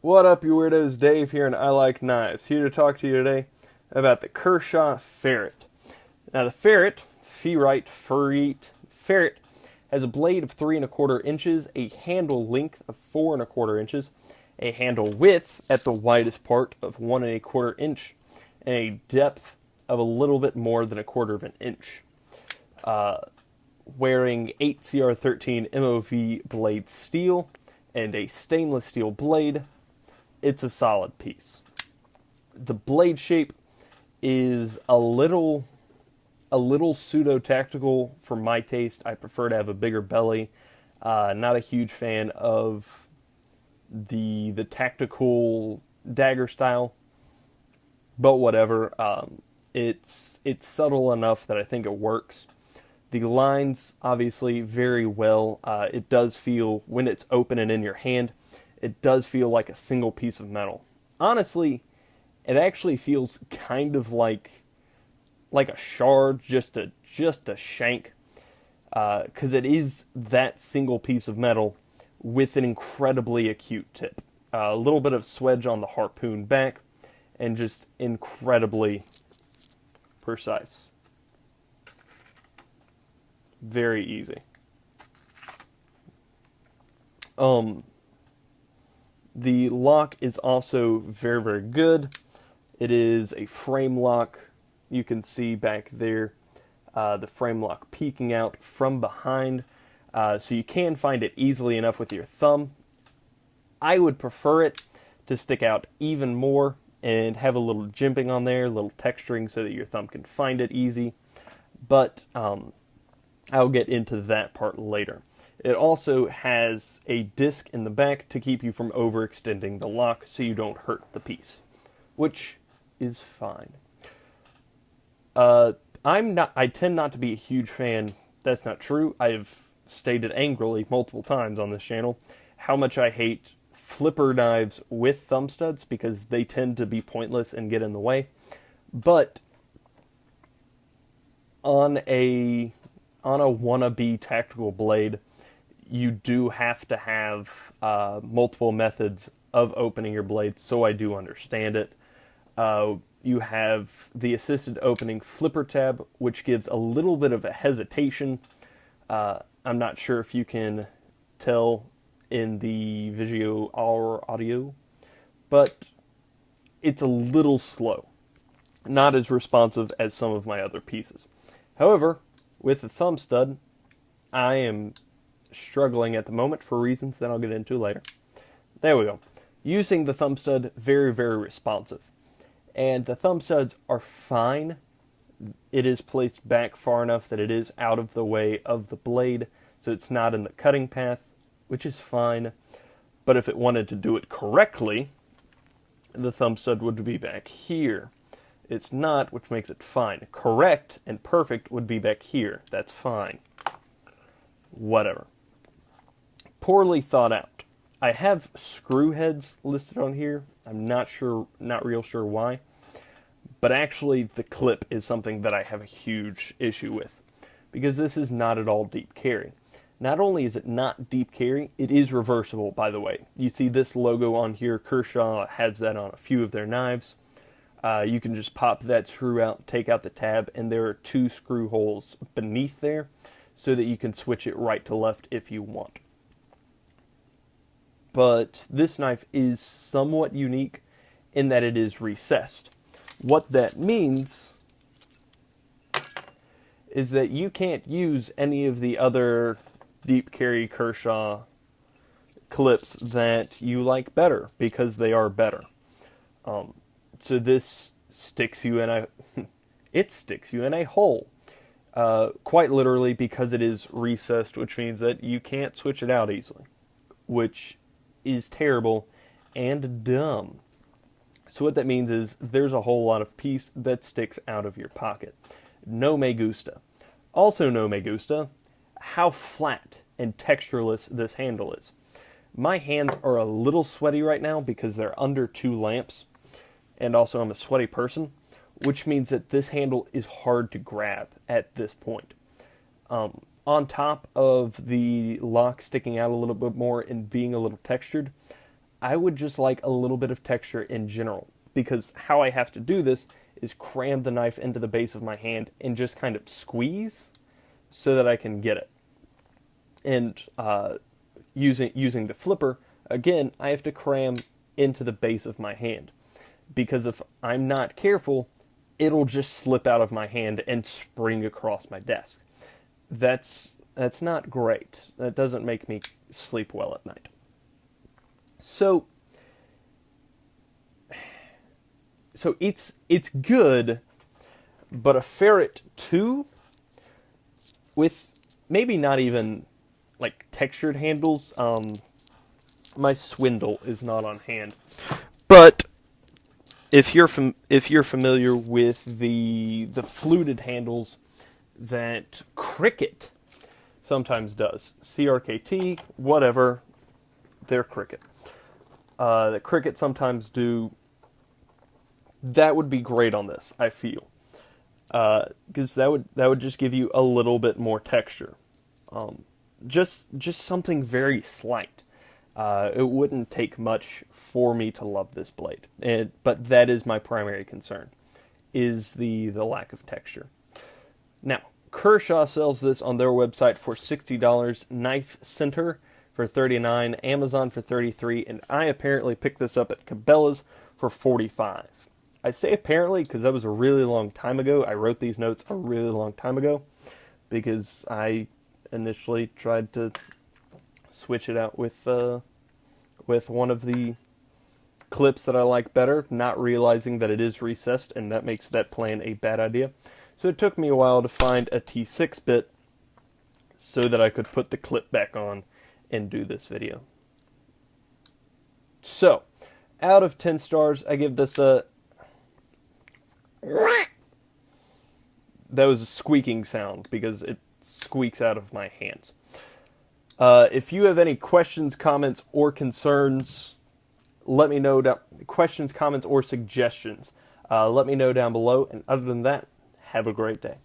What up, you weirdos? Dave here, and I like knives. Here to talk to you today about the Kershaw Ferrite. Now, the Ferrite has a blade of 3¼ inches, a handle length of 4¼ inches, a handle width at the widest part of 1¼ inch, and a depth of a little bit more than 1/4 inch. Wearing 8CR13 MOV blade steel and a stainless steel blade, it's a solid piece. The blade shape is a little pseudo-tactical for my taste. I prefer to have a bigger belly. Not a huge fan of the tactical dagger style, but whatever. It's subtle enough that I think it works. The lines, obviously, very well. It does feel, when it's open and in your hand, it does feel like a single piece of metal. Honestly, it actually feels kind of like a shard, just a shank, because it is that single piece of metal with an incredibly acute tip. A little bit of swedge on the harpoon back, and just incredibly precise. Very easy. The lock is also very, very good. It is a frame lock. You can see back there the frame lock peeking out from behind. So you can find it easily enough with your thumb. I would prefer it to stick out even more and have a little jimping on there, a little texturing so that your thumb can find it easy. But I'll get into that part later. It also has a disc in the back to keep you from overextending the lock so you don't hurt the piece, which is fine. I tend not to be a huge fan. That's not true. I've stated angrily multiple times on this channel how much I hate flipper knives with thumb studs because they tend to be pointless and get in the way. But on a wannabe tactical blade, you do have to have multiple methods of opening your blade, so I do understand it. You have the assisted opening flipper tab, which gives a little bit of a hesitation. I'm not sure if you can tell in the visual or audio, but it's a little slow. Not as responsive as some of my other pieces. However, with the thumb stud, I am struggling at the moment for reasons that I'll get into later. There we go. Using the thumb stud, very, very responsive. And the thumb studs are fine. It is placed back far enough that it is out of the way of the blade, so it's not in the cutting path, which is fine. But if it wanted to do it correctly, the thumb stud would be back here. It's not, which makes it fine. Correct and perfect would be back here. That's fine. Whatever. Poorly thought out. I have screw heads listed on here. I'm not real sure why. But actually, the clip is something that I have a huge issue with, because this is not at all deep carry. Not only is it not deep carry, it is reversible, by the way. You see this logo on here. Kershaw has that on a few of their knives. You can just pop that screw out, take out the tab, and there are 2 screw holes beneath there so that you can switch it right to left if you want. But this knife is somewhat unique in that it is recessed. What that means is that you can't use any of the other deep carry Kershaw clips that you like better, because they are better. So this sticks you in a it sticks you in a hole, quite literally, because it is recessed, which means that you can't switch it out easily, which is terrible and dumb. So what that means is there's a whole lot of piece that sticks out of your pocket. No me gusta. Also no me gusta how flat and textureless this handle is. My hands are a little sweaty right now because they're under 2 lamps, and also I'm a sweaty person, which means that this handle is hard to grab at this point. On top of the lock sticking out a little bit more and being a little textured, I would just like a little bit of texture in general, because how I have to do this is cram the knife into the base of my hand and just kind of squeeze so that I can get it. And using the flipper, again, I have to cram into the base of my hand, because if I'm not careful, it'll just slip out of my hand and spring across my desk. That's not great. That doesn't make me sleep well at night. So it's good, but a Ferrite 2 with maybe not even like textured handles. My Swindle is not on hand, but if you're familiar with the fluted handles that Cricut sometimes does, CRKT, whatever, they're Cricut. That Cricut sometimes do. That would be great on this, I feel, because that would just give you a little bit more texture, just something very slight. It wouldn't take much for me to love this blade, but that is my primary concern, is the lack of texture. Now, Kershaw sells this on their website for $60, Knife Center for $39, Amazon for $33, and I apparently picked this up at Cabela's for $45. I say apparently because that was a really long time ago. I wrote these notes a really long time ago because I initially tried to switch it out with one of the clips that I like better, not realizing that it is recessed, and that makes that plan a bad idea. So it took me a while to find a T6 bit so that I could put the clip back on and do this video. So, out of 10 stars, I give this a... That was a squeaking sound because it squeaks out of my hands. If you have any questions, comments, or concerns, let me know. Questions, comments, or suggestions, let me know down below. And other than that, have a great day.